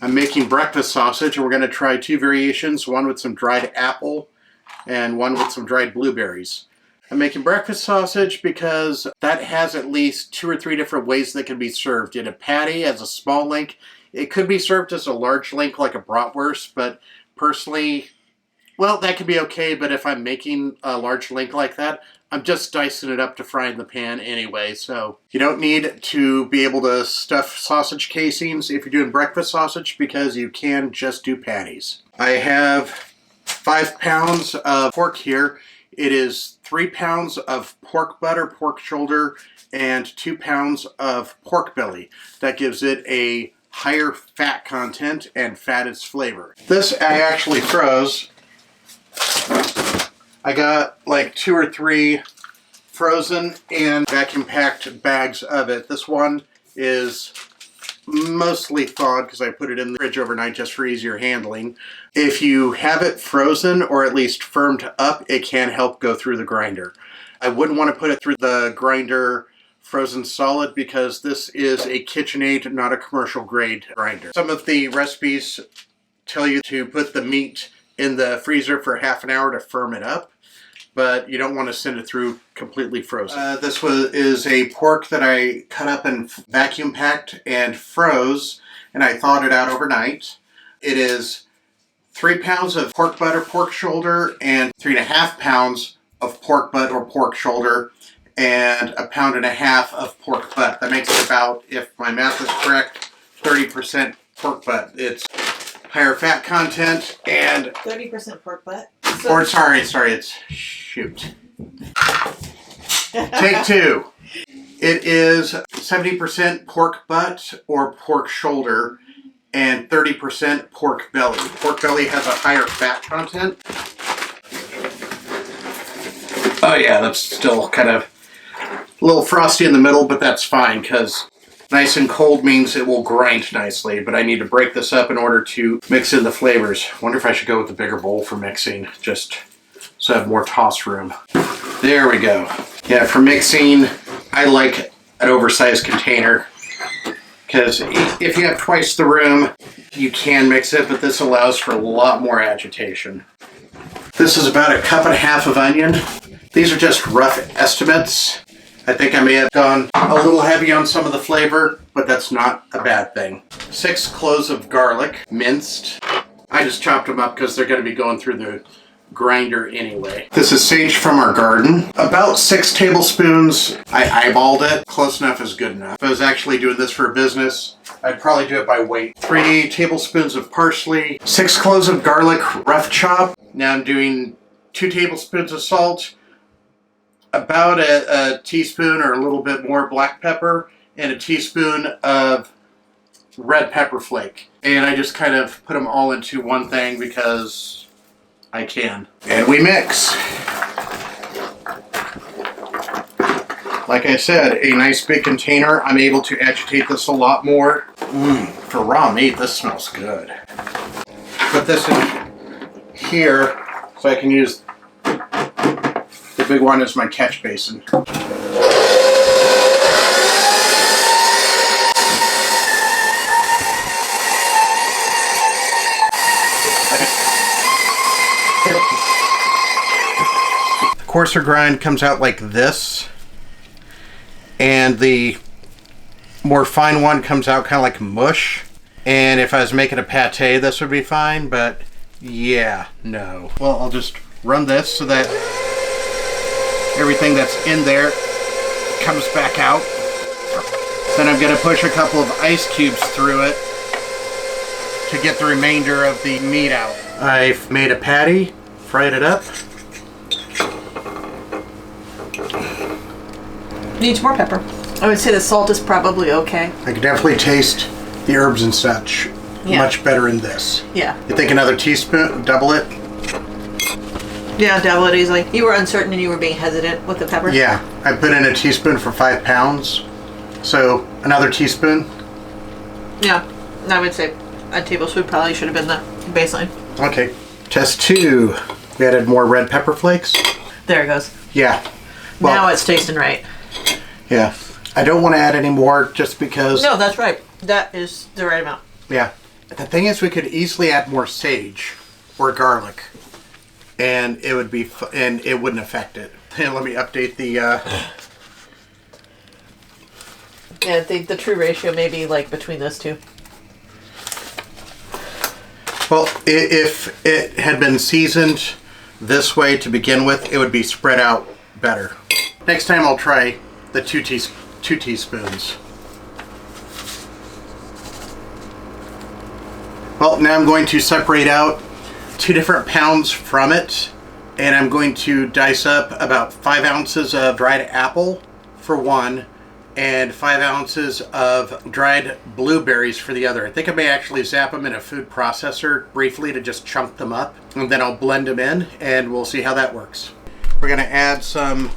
I'm making breakfast sausage, and we're going to try two variations, one with some dried apple and one with some dried blueberries. I'm making breakfast sausage because that has at least 2 or 3 different ways that can be served. In a patty, as a small link. It could be served as a large link like a bratwurst, but personally, well, that could be okay, but if I'm making a large link like that, I'm just dicing it up to fry in the pan anyway, so you don't need to be able to stuff sausage casings if you're doing breakfast sausage because you can just do patties. I have 5 pounds of pork here. It is 3 pounds of pork butter, pork shoulder, and 2 pounds of pork belly. That gives it a higher fat content and fattest flavor. This I actually froze. I got like 2 or 3 frozen and vacuum packed bags of it. This one is mostly thawed because I put it in the fridge overnight just for easier handling. If you have it frozen or at least firmed up, it can help go through the grinder. I wouldn't want to put it through the grinder frozen solid because this is a KitchenAid, not a commercial grade grinder. Some of the recipes tell you to put the meat in the freezer for half an hour to firm it up, but you don't want to send it through completely frozen. This is a pork that I cut up and vacuum packed and froze, and I thawed it out overnight. It is 3 pounds of pork butter, pork shoulder, and 3.5 pounds of pork butt or pork shoulder, and 1.5 pounds of pork butt. That makes it about, if my math is correct, 30% pork butt. It's higher fat content and 30% pork butt. Or sorry, it's shoot. Take 2. It is 70% pork butt or pork shoulder and 30% pork belly. Pork belly has a higher fat content. Oh yeah, that's still kind of a little frosty in the middle, but that's fine because nice and cold means it will grind nicely, but I need to break this up in order to mix in the flavors. Wonder if I should go with the bigger bowl for mixing, just so I have more toss room. There we go. Yeah, for mixing, I like an oversized container because if you have twice the room, you can mix it, but this allows for a lot more agitation. This is about 1.5 cups of onion. These are just rough estimates. I think I may have gone a little heavy on some of the flavor, but that's not a bad thing. 6 cloves of garlic, minced. I just chopped them up because they're going to be going through the grinder anyway. This is sage from our garden. About 6 tablespoons. I eyeballed it. Close enough is good enough. If I was actually doing this for a business, I'd probably do it by weight. 3 tablespoons of parsley, 6 cloves of garlic, rough chop. Now I'm doing 2 tablespoons of salt, about a teaspoon or a little bit more black pepper, and a teaspoon of red pepper flake. And I just kind of put them all into one thing because I can. And we mix. Like I said, a nice big container. I'm able to agitate this a lot more. For raw meat, this smells good. Put this in here so I can use the big one as my catch basin. The coarser grind comes out like this, and the more fine one comes out kind of like mush. And if I was making a pate, this would be fine, but yeah, no. Well, I'll just run this so that everything that's in there comes back out. Then I'm going to push a couple of ice cubes through it to get the remainder of the meat out. I've made a patty, fried it up. Needs more pepper. I would say the salt is probably okay. I can definitely taste the herbs and such much better in this. Yeah. You think another teaspoon, double it? Yeah, double it easily. You were uncertain and you were being hesitant with the pepper? Yeah, I put in a teaspoon for 5 pounds. So another teaspoon? Yeah, I would say a tablespoon probably should have been the baseline. Okay. Test 2. We added more red pepper flakes. There it goes. Yeah. Well, now it's tasting right. Yeah. I don't want to add any more just because... No, that's right. That is the right amount. Yeah. The thing is, we could easily add more sage or garlic, and it would be and it wouldn't affect it. And let me update the. Yeah, I think the true ratio may be like between those two. Well, if it had been seasoned this way to begin with, it would be spread out better. Next time I'll try the 2 teaspoons. Well, now I'm going to separate out 2 different pounds from it, and I'm going to dice up about 5 ounces of dried apple for one, and 5 ounces of dried blueberries for the other. I think I may actually zap them in a food processor briefly to just chunk them up, and then I'll blend them in, and we'll see how that works. We're going to add some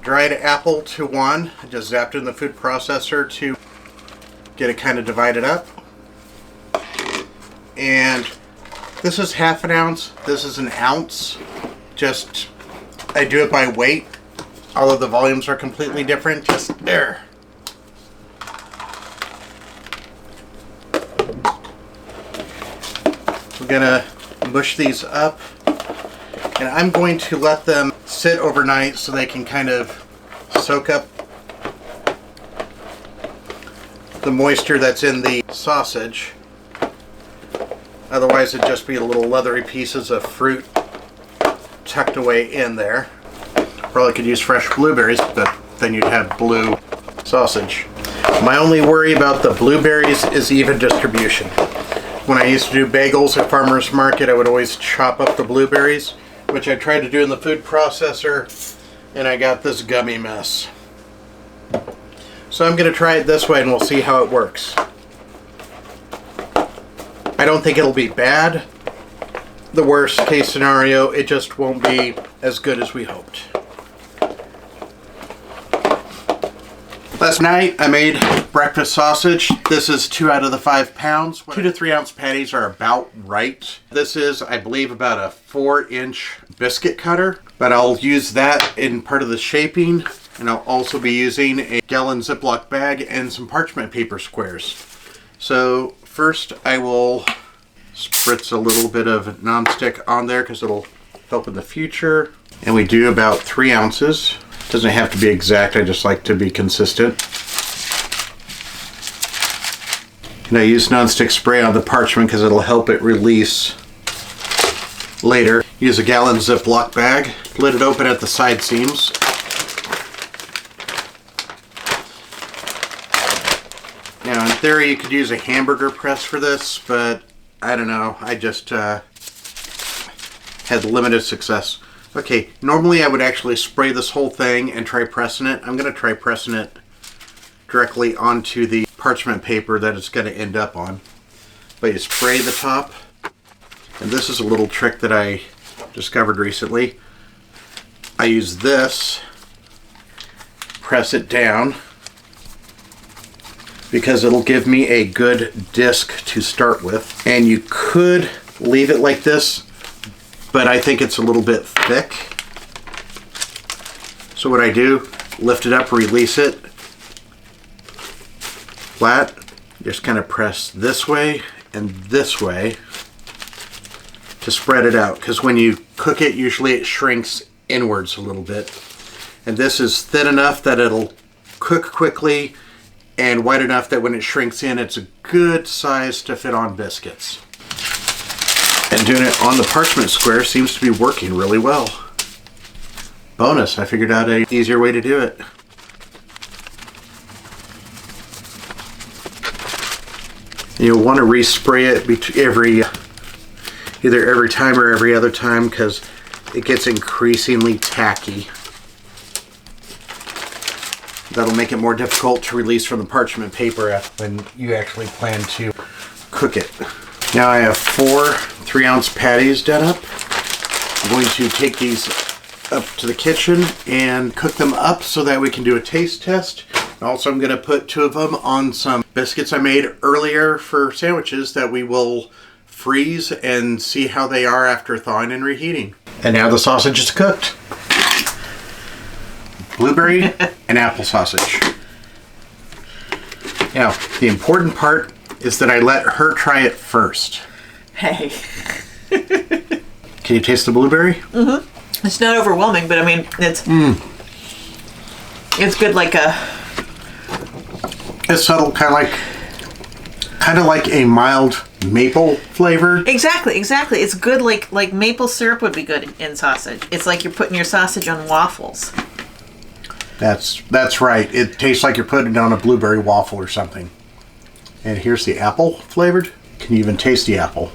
dried apple to one. I just zapped it in the food processor to get it kind of divided up. And this is half an ounce, this is an ounce. Just, I do it by weight. All of the volumes are completely different, just there. We're gonna mush these up, and I'm going to let them sit overnight so they can kind of soak up the moisture that's in the sausage. Otherwise it'd just be little leathery pieces of fruit tucked away in there. Probably could use fresh blueberries, but then you'd have blue sausage. My only worry about the blueberries is even distribution. When I used to do bagels at Farmer's Market, I would always chop up the blueberries, which I tried to do in the food processor, and I got this gummy mess. So I'm going to try it this way and we'll see how it works. I don't think it'll be bad. The worst case scenario, it just won't be as good as we hoped. Last night I made breakfast sausage. This is 2 out of the 5 pounds. 2 to 3 ounce patties are about right. This is, I believe, about a 4-inch biscuit cutter, but I'll use that in part of the shaping, and I'll also be using a gallon Ziploc bag and some parchment paper squares. So first I will spritz a little bit of nonstick on there because it'll help in the future. And we do about 3 ounces. Doesn't have to be exact, I just like to be consistent. And I use nonstick spray on the parchment because it'll help it release later. Use a gallon Ziploc bag, lid it open at the side seams. Now in theory you could use a hamburger press for this, but I don't know, I just had limited success. Okay, normally I would actually spray this whole thing and try pressing it. I'm going to try pressing it directly onto the parchment paper that it's going to end up on. But you spray the top, and this is a little trick that I discovered recently. I use this, press it down, because it'll give me a good disc to start with. And you could leave it like this, but I think it's a little bit thick. So what I do, lift it up, release it flat, just kind of press this way and this way to spread it out, because when you cook it, usually it shrinks inwards a little bit. And this is thin enough that it'll cook quickly, and wide enough that when it shrinks in, it's a good size to fit on biscuits. And doing it on the parchment square seems to be working really well. Bonus, I figured out an easier way to do it. You'll want to respray it either every time or every other time, because it gets increasingly tacky. That'll make it more difficult to release from the parchment paper when you actually plan to cook it. Now I have 4 3-ounce patties done up. I'm going to take these up to the kitchen and cook them up so that we can do a taste test. Also, I'm going to put 2 of them on some biscuits I made earlier for sandwiches that we will freeze and see how they are after thawing and reheating. And now the sausage is cooked. Blueberry and apple sausage. Now, the important part is that I let her try it first. Hey. Can you taste the blueberry? Mm-hmm. It's not overwhelming, but I mean, it's good like a... It's subtle, kind of like a mild maple flavor. Exactly. It's good like maple syrup would be good in sausage. It's like you're putting your sausage on waffles. That's right. It tastes like you're putting it on a blueberry waffle or something. And here's the apple flavored. Can you even taste the apple?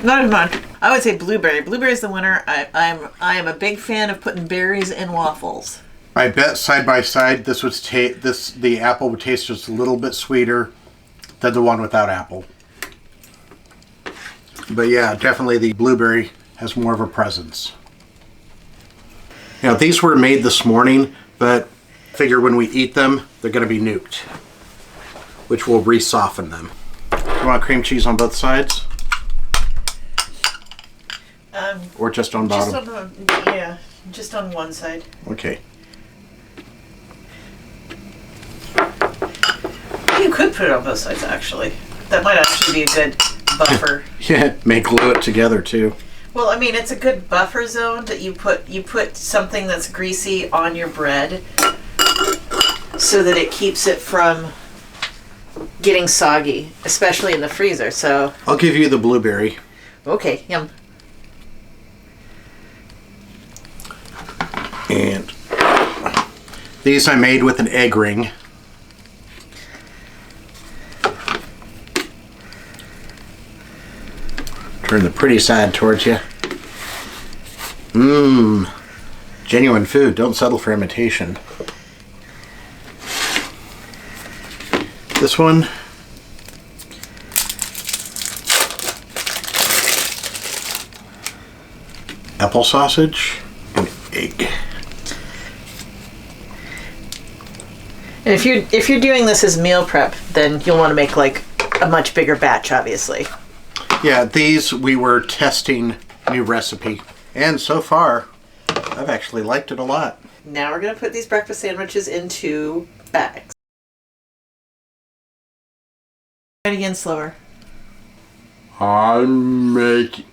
Not as much. I would say blueberry. Blueberry's the winner. I am a big fan of putting berries in waffles. I bet side by side the apple would taste just a little bit sweeter than the one without apple. But yeah, definitely the blueberry has more of a presence. Now these were made this morning, but I figure when we eat them, they're going to be nuked, which will re-soften them. You want cream cheese on both sides? Or just on bottom? Just on one side. Okay. You could put it on both sides, actually. That might actually be a good buffer. Yeah, may glue it together too. Well, I mean, it's a good buffer zone that you put something that's greasy on your bread so that it keeps it from getting soggy, especially in the freezer. So I'll give you the blueberry. okay, yum. And these I made with an egg ring. Turn the pretty side towards you. Mmm. Genuine food. Don't settle for imitation. This one. Apple sausage and egg. And if you're doing this as meal prep, then you'll want to make like a much bigger batch, obviously. Yeah, these we were testing new recipe, and so far I've actually liked it a lot. Now we're gonna put these breakfast sandwiches into bags. Try it again slower. I'm making